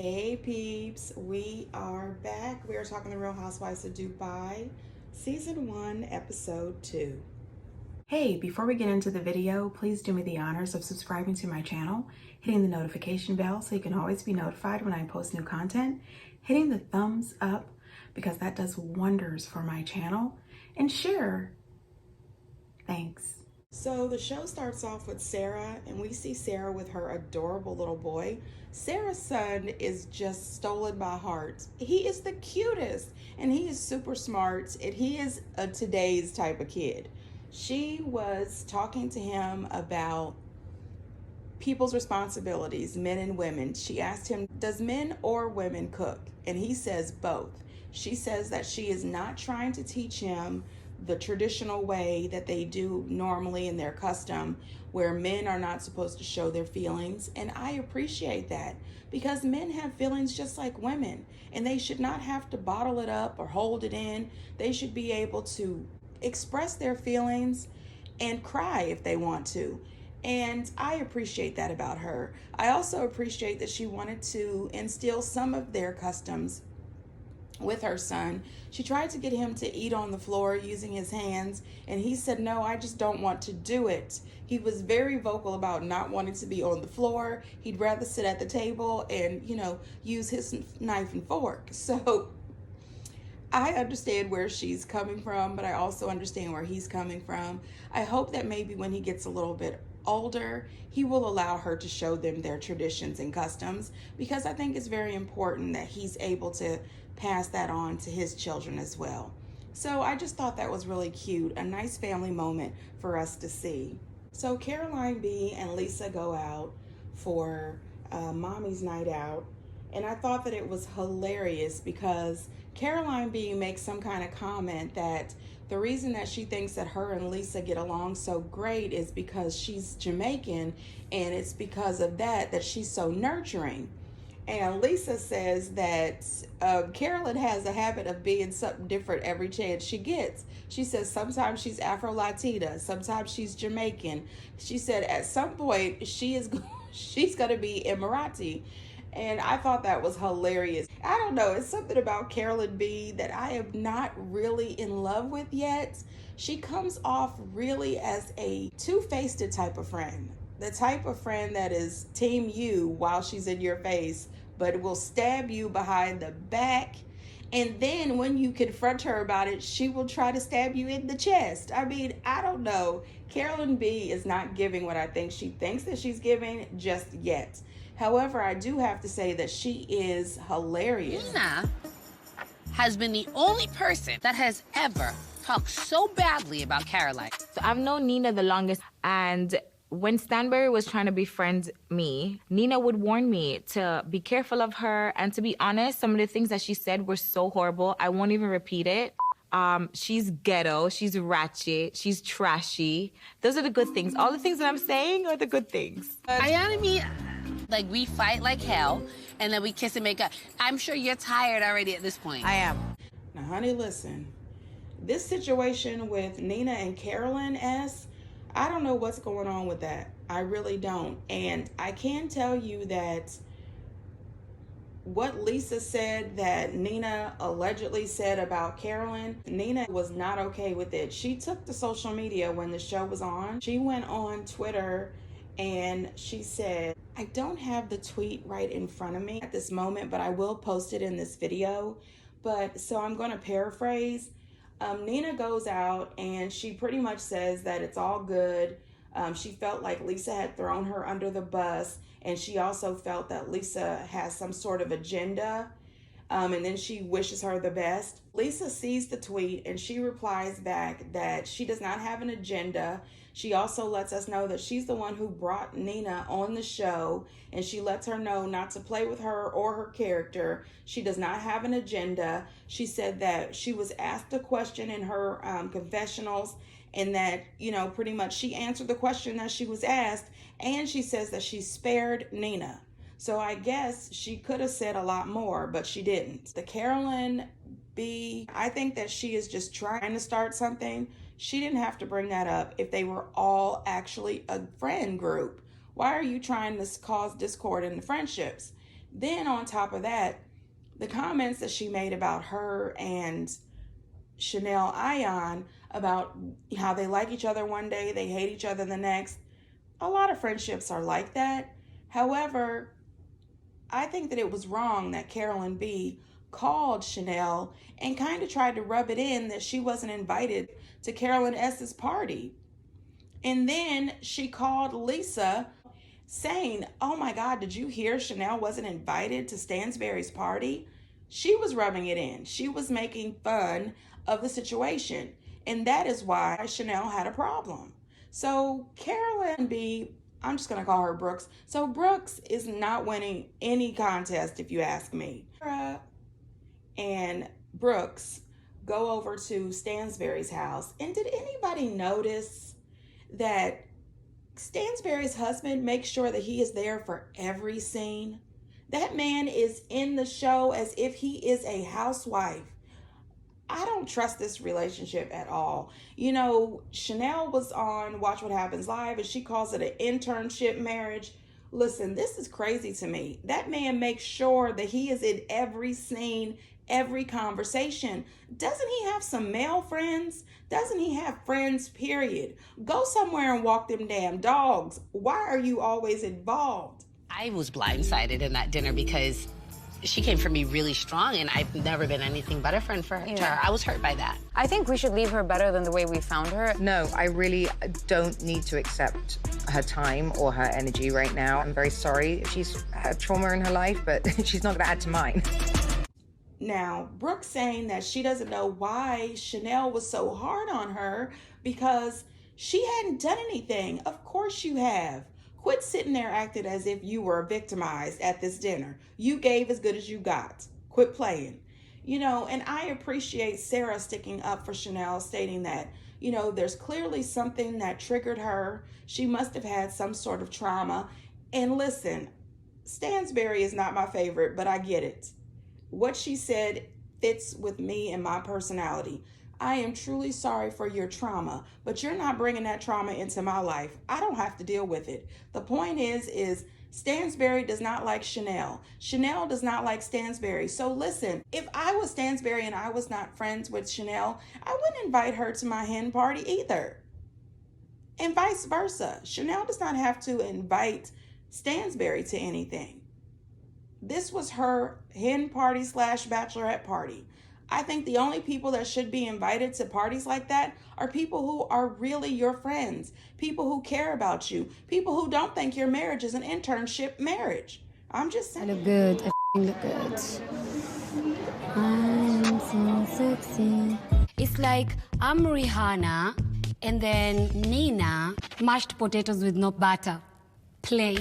Hey peeps, we are back. We are talking the Real Housewives of Dubai, Season 1, Episode 2. Hey, before we get into the video, please do me the honors of subscribing to my channel, hitting the notification bell so you can always be notified when I post new content, hitting the thumbs up because that does wonders for my channel, and share. Thanks. So the show starts off with Sarah, and we see Sarah with her adorable little boy. Sarah's son is just stolen by heart. He is the cutest, and he is super smart, and he is a today's type of kid. She was talking to him about people's responsibilities, men and women. She asked him, does men or women cook? And he says both. She says that she is not trying to teach him the traditional way that they do normally in their custom, where men are not supposed to show their feelings. And I appreciate that, because men have feelings just like women, and they should not have to bottle it up or hold it in. They should be able to express their feelings and cry if they want to. And I appreciate that about her. I also appreciate that she wanted to instill some of their customs with her son. She tried to get him to eat on the floor using his hands, and he said, no, I just don't want to do it. He was very vocal about not wanting to be on the floor. He'd rather sit at the table and, use his knife and fork. So I understand where she's coming from, but I also understand where he's coming from. I hope that maybe when he gets a little bit older, he will allow her to show them their traditions and customs, because I think it's very important that he's able to pass that on to his children as well. So I just thought that was really cute, a nice family moment for us to see. So Caroline B and Lisa go out for mommy's night out, and I thought that it was hilarious because Caroline B makes some kind of comment that the reason that she thinks that her and Lisa get along so great is because she's Jamaican, and it's because of that she's so nurturing. And Lisa says that Carolyn has a habit of being something different every chance she gets. She says sometimes she's Afro-Latina, sometimes she's Jamaican. She said at some point she's going to be Emirati. And I thought that was hilarious. I don't know, it's something about Carolyn B that I am not really in love with yet. She comes off really as a two-faced type of friend. The type of friend that is team you while she's in your face, but will stab you behind the back. And then when you confront her about it, she will try to stab you in the chest. I mean, I don't know. Carolyn B is not giving what I think she thinks that she's giving just yet. However, I do have to say that she is hilarious. Nina has been the only person that has ever talked so badly about Caroline. So I've known Nina the longest, and when Stanberry was trying to befriend me, Nina would warn me to be careful of her, and to be honest, some of the things that she said were so horrible, I won't even repeat it. She's ghetto, she's ratchet, she's trashy. Those are the good things. All the things that I'm saying are the good things. Ayana, me, like, we fight like hell, and then we kiss and make up. I'm sure you're tired already at this point. I am. Now, honey, listen. This situation with Nina and Carolyn S., I don't know what's going on with that. I really don't. And I can tell you that what Lisa said that Nina allegedly said about Carolyn, Nina was not okay with it. She took to social media when the show was on. She went on Twitter and she said, I don't have the tweet right in front of me at this moment, but I will post it in this video. So I'm going to paraphrase. Nina goes out and she pretty much says that it's all good. She felt like Lisa had thrown her under the bus, and she also felt that Lisa has some sort of agenda, and then she wishes her the best. Lisa sees the tweet and she replies back that she does not have an agenda. She also lets us know that she's the one who brought Nina on the show, and she lets her know not to play with her or her character. She does not have an agenda. She said that she was asked a question in her confessionals, and that, pretty much she answered the question that she was asked, and she says that she spared Nina. So I guess she could have said a lot more, but she didn't. The Carolyn B, I think that she is just trying to start something. She didn't have to bring that up if they were all actually a friend group. Why are you trying to cause discord in the friendships? Then on top of that, the comments that she made about her and Chanel Ion, about how they like each other one day, they hate each other the next. A lot of friendships are like that. However, I think that it was wrong that Carolyn B called Chanel and kind of tried to rub it in that she wasn't invited to Carolyn S's party. And then she called Lisa saying, oh my God, did you hear Chanel wasn't invited to Stansberry's party? She was rubbing it in. She was making fun of the situation. And that is why Chanel had a problem. So Carolyn B, I'm just going to call her Brooks. So Brooks is not winning any contest, if you ask me. Sarah and Brooks go over to Stansberry's house. And did anybody notice that Stansberry's husband makes sure that he is there for every scene? That man is in the show as if he is a housewife. I don't trust this relationship at all. You know, Chanel was on Watch What Happens Live and she calls it an internship marriage. Listen, this is crazy to me. That man makes sure that he is in every scene, every conversation. Doesn't he have some male friends? Doesn't he have friends, period? Go somewhere and walk them damn dogs. Why are you always involved? I was blindsided in that dinner because she came for me really strong, and I've never been anything but a friend for her. Yeah. I was hurt by that. I think we should leave her better than the way we found her. No, I really don't need to accept her time or her energy right now. I'm very sorry if she's had trauma in her life, but she's not gonna add to mine. Now, Brooke saying that she doesn't know why Chanel was so hard on her because she hadn't done anything. Of course you have. Quit sitting there acting as if you were victimized at this dinner. You gave as good as you got. Quit playing. You know, and I appreciate Sarah sticking up for Chanel, stating that, you know, there's clearly something that triggered her. She must have had some sort of trauma. And listen, Stansberry is not my favorite, but I get it. What she said fits with me and my personality. I am truly sorry for your trauma, but you're not bringing that trauma into my life. I don't have to deal with it. The point is Stansberry does not like Chanel. Chanel does not like Stansberry. So listen, if I was Stansberry and I was not friends with Chanel, I wouldn't invite her to my hen party either. And vice versa. Chanel does not have to invite Stansberry to anything. This was her hen party / bachelorette party. I think the only people that should be invited to parties like that are people who are really your friends, people who care about you, people who don't think your marriage is an internship marriage. I'm just saying. I look good. I look good. I'm so sexy. It's like I'm Rihanna and then Nina, mashed potatoes with no butter. Plain.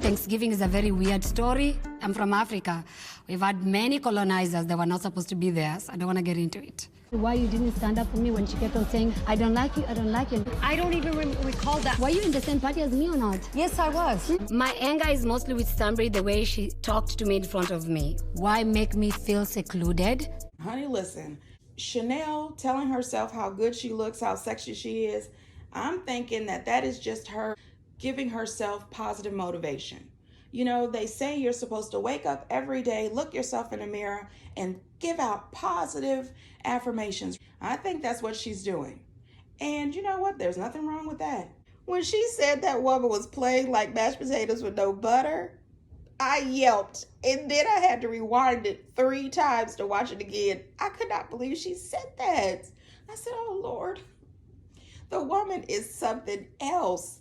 Thanksgiving is a very weird story. I'm from Africa. We've had many colonizers that were not supposed to be there, so I don't want to get into it. Why you didn't stand up for me when she kept on saying, I don't like you, I don't like you. I don't even recall that. Were you in the same party as me or not? Yes, I was. My anger is mostly with Stanbury, the way she talked to me in front of me. Why make me feel secluded? Honey, listen. Chanel telling herself how good she looks, how sexy she is. I'm thinking that is just her giving herself positive motivation. You know, they say you're supposed to wake up every day, look yourself in the mirror, and give out positive affirmations. I think that's what she's doing. And you know what? There's nothing wrong with that. When she said that woman was playing like mashed potatoes with no butter, I yelped. And then I had to rewind it 3 times to watch it again. I could not believe she said that. I said, oh, Lord. The woman is something else.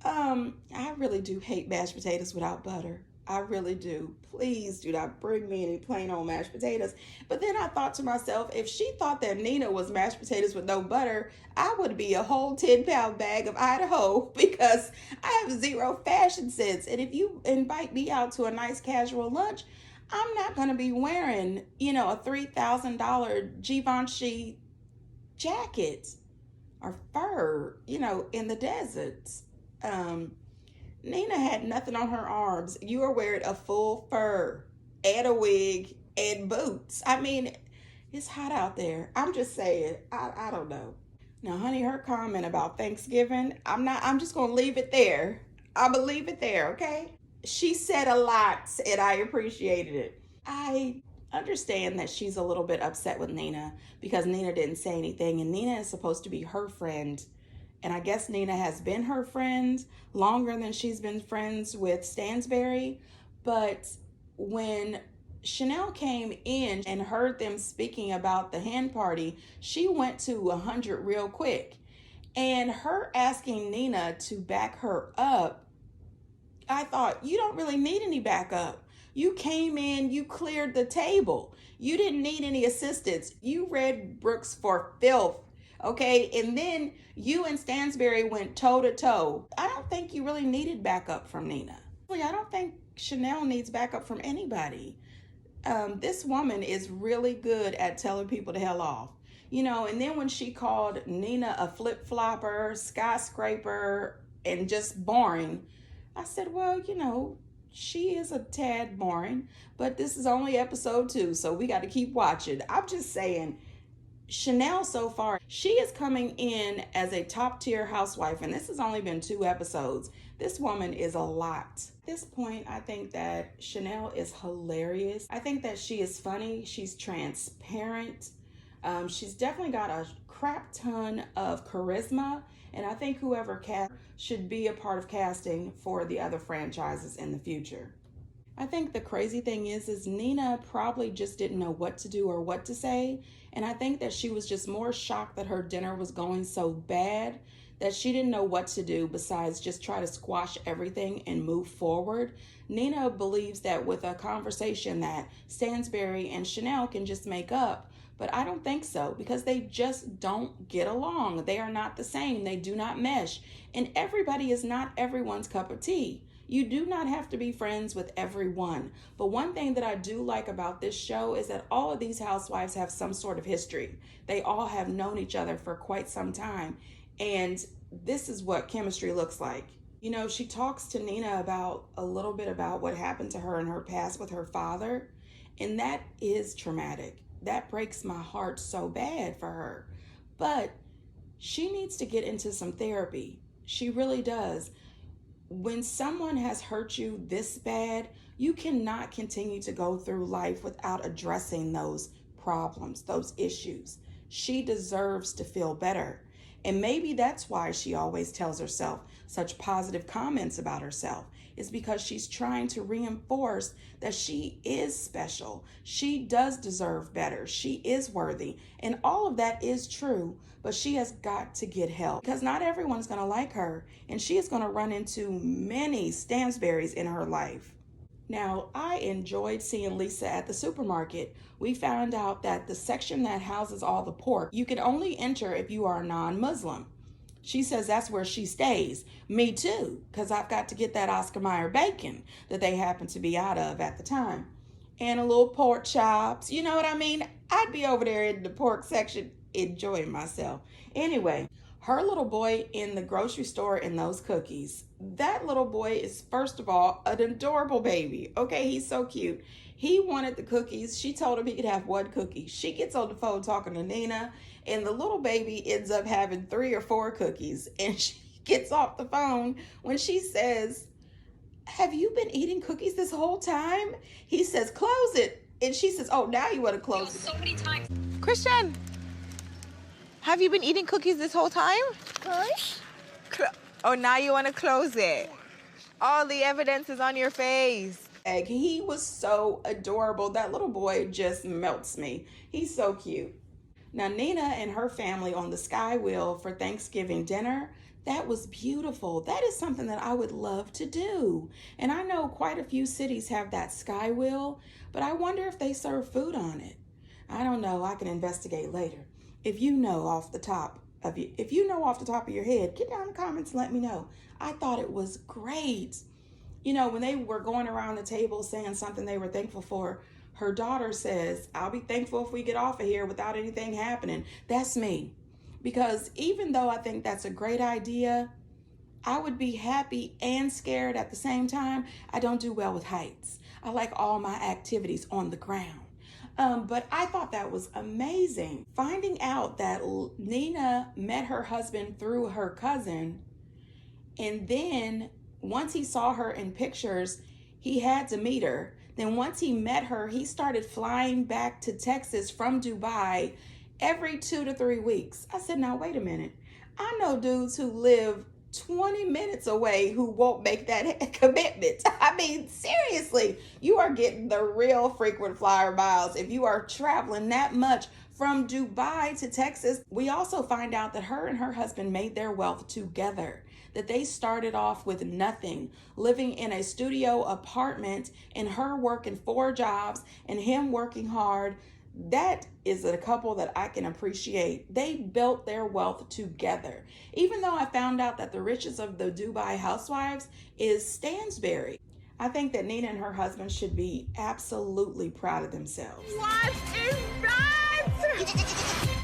I really do hate mashed potatoes without butter. I really do. Please do not bring me any plain old mashed potatoes. But then I thought to myself, if she thought that Nina was mashed potatoes with no butter, I would be a whole 10-pound bag of Idaho because I have 0 fashion sense. And if you invite me out to a nice casual lunch, I'm not going to be wearing, you know, a $3,000 Givenchy jacket or fur, you know, in the deserts. Nina had nothing on her arms. You are wearing a full fur and a wig and boots. I mean, it's hot out there. I'm just saying, I don't know. Now, honey, her comment about Thanksgiving, I'm just going to leave it there. I'm going to leave it there, okay? She said a lot and I appreciated it. I understand that she's a little bit upset with Nina because Nina didn't say anything, and Nina is supposed to be her friend. And I guess Nina has been her friend longer than she's been friends with Stansberry. But when Chanel came in and heard them speaking about the hen party, she went to 100 real quick. And her asking Nina to back her up, I thought, you don't really need any backup. You came in, you cleared the table. You didn't need any assistance. You read Brooks for filth, okay? And then you and Stansberry went toe to toe. I don't think you really needed backup from Nina. I don't think Chanel needs backup from anybody. This woman is really good at telling people the hell off. You know, and then when she called Nina a flip-flopper, skyscraper, and just boring, I said, well, you know, she is a tad boring, but this is only episode 2, so we got to keep watching. I'm just saying, Chanel so far, she is coming in as a top tier housewife, and this has only been 2 episodes. This woman is a lot. At this point, I think that Chanel is hilarious. I think that she is funny. She's transparent. She's definitely got a crap ton of charisma, and I think whoever cast should be a part of casting for the other franchises in the future. I think the crazy thing is Nina probably just didn't know what to do or what to say, and I think that she was just more shocked that her dinner was going so bad that she didn't know what to do besides just try to squash everything and move forward. Nina believes that with a conversation that Stansberry and Chanel can just make up, but I don't think so, because they just don't get along. They are not the same. They do not mesh. And everybody is not everyone's cup of tea. You do not have to be friends with everyone. But one thing that I do like about this show is that all of these housewives have some sort of history. They all have known each other for quite some time. And this is what chemistry looks like. You know, she talks to Nina about a little bit about what happened to her in her past with her father. And that is traumatic. That breaks my heart so bad for her. But she needs to get into some therapy. She really does. When someone has hurt you this bad, you cannot continue to go through life without addressing those problems, those issues. She deserves to feel better. And maybe that's why she always tells herself such positive comments about herself, is because she's trying to reinforce that she is special. She does deserve better. She is worthy. And all of that is true, but she has got to get help, because not everyone's going to like her, and she is going to run into many Stansberrys in her life. Now, I enjoyed seeing Lisa at the supermarket. We found out that the section that houses all the pork, you can only enter if you are a non-Muslim. She says that's where she stays. Me too, because I've got to get that Oscar Mayer bacon that they happen to be out of at the time. And a little pork chops, you know what I mean? I'd be over there in the pork section enjoying myself. Anyway, her little boy in the grocery store and those cookies. That little boy is, first of all, an adorable baby. Okay, he's so cute. He wanted the cookies. She told him he could have 1 cookie. She gets on the phone talking to Nina, and the little baby ends up having 3 or 4 cookies. And she gets off the phone when she says, have you been eating cookies this whole time? He says, close it. And she says, oh, now you want to close it. So many times. Christian, have you been eating cookies this whole time? Oh, now you want to close it. All the evidence is on your face. He was so adorable. That little boy just melts me. He's so cute. Now, Nina and her family on the Sky Wheel for Thanksgiving dinner, that was beautiful. That is something that I would love to do. And I know quite a few cities have that Sky Wheel, but I wonder if they serve food on it. I don't know. I can investigate later. If you know off the top of your head, get down in the comments and let me know. I thought it was great. You know, when they were going around the table saying something they were thankful for, her daughter says, I'll be thankful if we get off of here without anything happening. That's me. Because even though I think that's a great idea, I would be happy and scared at the same time. I don't do well with heights. I like all my activities on the ground. But I thought that was amazing. Finding out that Nina met her husband through her cousin, and then once he saw her in pictures, he had to meet her. Then once he met her, he started flying back to Texas from Dubai every 2 to 3 weeks. I said, now wait a minute. I know dudes who live 20 minutes away who won't make that commitment. I mean, seriously, you are getting the real frequent flyer miles if you are traveling that much from Dubai to Texas. We also find out that her and her husband made their wealth together, that they started off with nothing, living in a studio apartment and her working 4 jobs and him working hard. That is a couple that I can appreciate. They built their wealth together. Even though I found out that the richest of the Dubai Housewives is Stansberry, I think that Nina and her husband should be absolutely proud of themselves. What is that?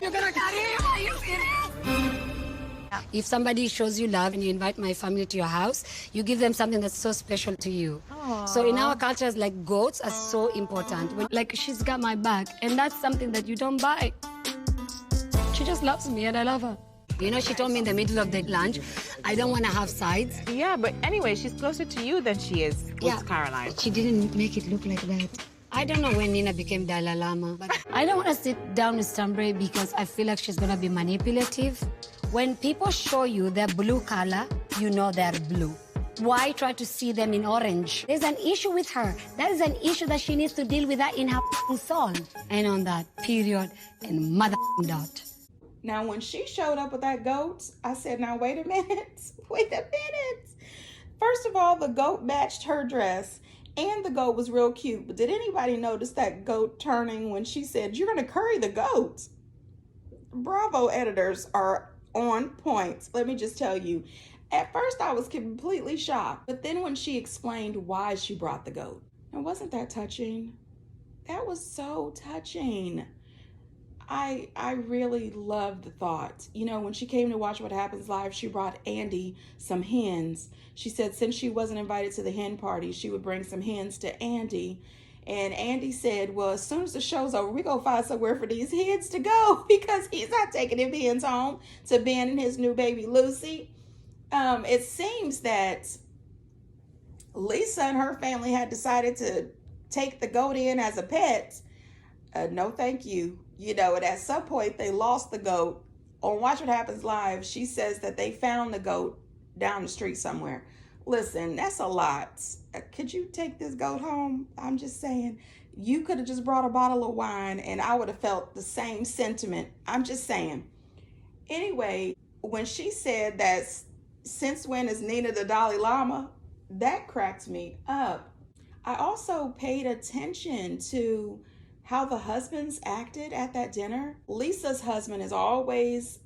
You're gonna carry him? Are you serious? If somebody shows you love and you invite my family to your house, you give them something that's so special to you. Aww. So in our cultures, like goats are so important. Like she's got my back, and that's something that you don't buy. She just loves me and I love her. You know, she told me in the middle of the lunch, I don't want to have sides. Yeah, but anyway, she's closer to you than she is with Caroline. She didn't make it look like that. I don't know when Nina became Dalai Lama, but I don't want to sit down with Stanbury because I feel like she's going to be manipulative. When people show you their blue color, you know they're blue. Why try to see them in orange? There's an issue with her. That is an issue that she needs to deal with that in her soul. And on that, period, and mother dot. Now, when she showed up with that goat, I said, now, wait a minute. Wait a minute. First of all, the goat matched her dress, and the goat was real cute. But did anybody notice that goat turning when she said, you're going to curry the goat? Bravo editors are on point. Let me just tell you. At first, I was completely shocked. But then when she explained why she brought the goat, and wasn't that touching? That was so touching. I really loved the thought. You know, when she came to Watch What Happens Live, she brought Andy some hens. She said since she wasn't invited to the hen party, she would bring some hens to Andy. And Andy said, well, as soon as the show's over, we're going to find somewhere for these hens to go because he's not taking them hens home to Ben and his new baby, Lucy. It seems that Lisa and her family had decided to take the goat in as a pet. No, thank you. You know, and at some point they lost the goat. On Watch What Happens Live, she says that they found the goat down the street somewhere. Listen, that's a lot. Could you take this goat home? I'm just saying, you could have just brought a bottle of wine and I would have felt the same sentiment. I'm just saying. Anyway, when she said that since when is Nina the Dalai Lama, that cracked me up. I also paid attention to how the husbands acted at that dinner. Lisa's husband is always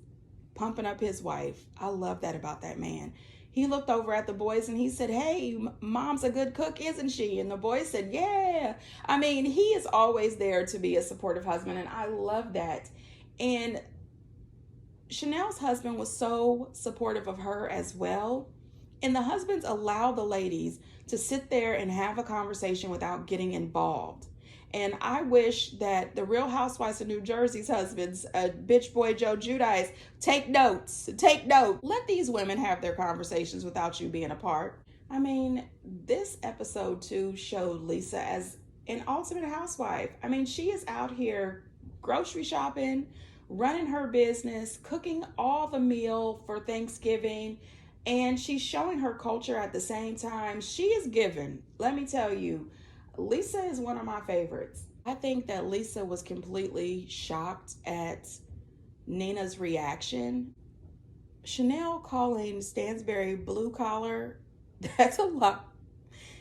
pumping up his wife. I love that about that man. He looked over at the boys and he said, hey, mom's a good cook, isn't she? And the boys said, yeah. I mean, he is always there to be a supportive husband, and I love that. And Chanel's husband was so supportive of her as well. And the husbands allow the ladies to sit there and have a conversation without getting involved. And I wish that the Real Housewives of New Jersey's husbands, bitch boy Joe Giudice, take notes. Take note. Let these women have their conversations without you being a part. I mean, this episode too showed Lisa as an ultimate housewife. I mean, she is out here grocery shopping, running her business, cooking all the meal for Thanksgiving, and she's showing her culture at the same time. She is giving. Let me tell you, Lisa is one of my favorites. I think that Lisa was completely shocked at Nina's reaction. Chanel calling Stansberry blue collar, that's a lot.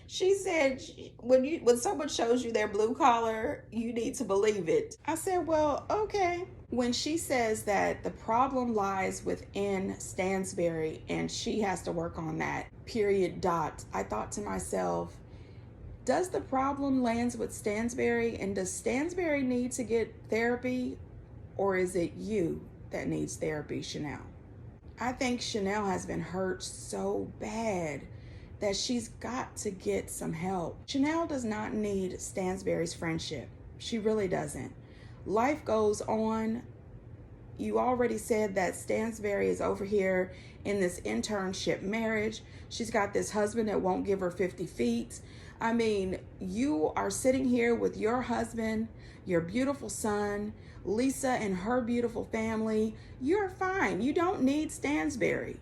She said, when someone shows you their blue collar, you need to believe it. I said, well, okay. When she says that the problem lies within Stansberry and she has to work on that, period, dot, I thought to myself, does the problem lands with Stansberry, and does Stansberry need to get therapy, or is it you that needs therapy, Chanel? I think Chanel has been hurt so bad that she's got to get some help. Chanel does not need Stansberry's friendship. She really doesn't. Life goes on. You already said that Stansberry is over here in this internship marriage. She's got this husband that won't give her 50 feet. I mean, you are sitting here with your husband, your beautiful son, Lisa and her beautiful family. You're fine. You don't need Stansberry.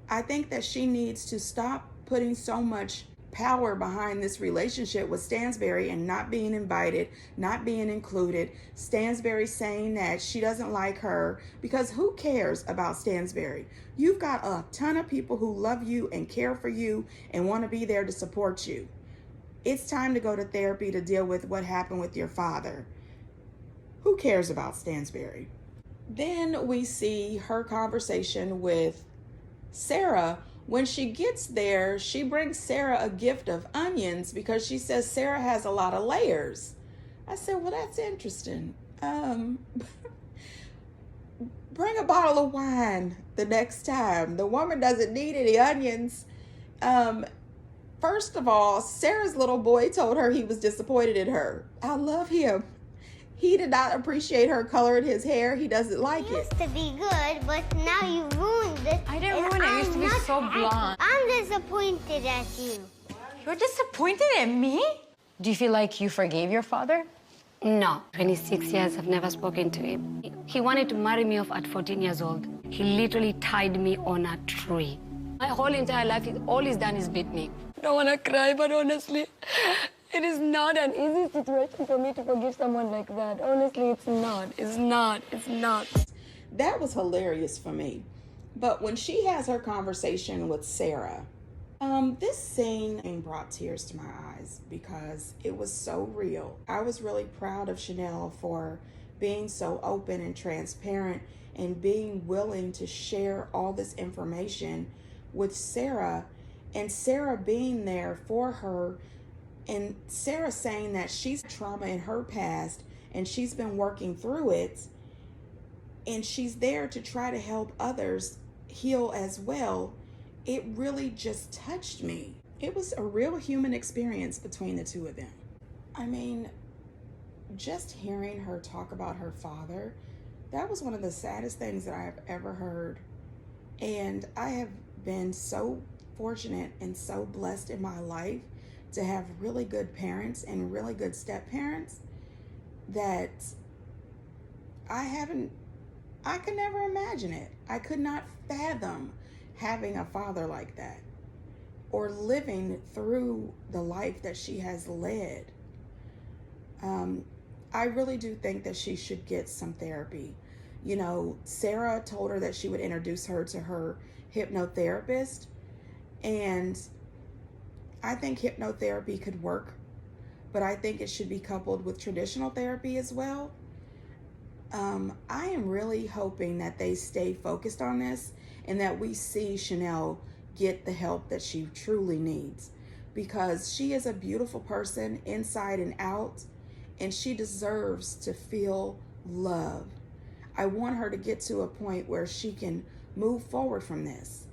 I think that she needs to stop putting so much power behind this relationship with Stansberry and not being invited, not being included. Stansberry saying that she doesn't like her, because who cares about Stansberry? You've got a ton of people who love you and care for you and want to be there to support you. It's time to go to therapy to deal with what happened with your father. Who cares about Stansberry? Then we see her conversation with Sarah. When she gets there, she brings Sarah a gift of onions because she says Sarah has a lot of layers. I said, well, that's interesting. Bring a bottle of wine the next time. The woman doesn't need any onions. First of all, Sarah's little boy told her he was disappointed in her. I love him. He did not appreciate her coloring his hair. He doesn't like it. It used to be good, but now you ruined it. I didn't ruin it. It used to be so blonde. I'm disappointed at you. You're disappointed in me? Do you feel like you forgave your father? No. 26 years, I've never spoken to him. He wanted to marry me off at 14 years old. He literally tied me on a tree. My whole entire life, all he's done is beat me. I don't want to cry, but honestly, it is not an easy situation for me to forgive someone like that. Honestly, it's not. It's not. It's not. That was hilarious for me. But when she has her conversation with Sarah, this scene brought tears to my eyes because it was so real. I was really proud of Chanel for being so open and transparent and being willing to share all this information with Sarah, and Sarah being there for her, and Sarah saying that she's trauma in her past and she's been working through it, and she's there to try to help others heal as well. It really just touched me. It was a real human experience between the two of them. I mean, just hearing her talk about her father, that was one of the saddest things that I have ever heard. And I have been so fortunate and so blessed in my life to have really good parents and really good step-parents that I could never imagine it. I could not fathom having a father like that or living through the life that she has led. I really do think that she should get some therapy. You know, Sarah told her that she would introduce her to her hypnotherapist, and I think hypnotherapy could work, but I think it should be coupled with traditional therapy as well. I am really hoping that they stay focused on this and that we see Chanel get the help that she truly needs, because she is a beautiful person inside and out, and she deserves to feel love. I want her to get to a point where she can move forward from this.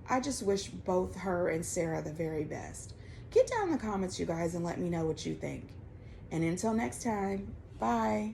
I just wish both her and Sarah the very best. Get down in the comments, you guys, and let me know what you think. And until next time, bye.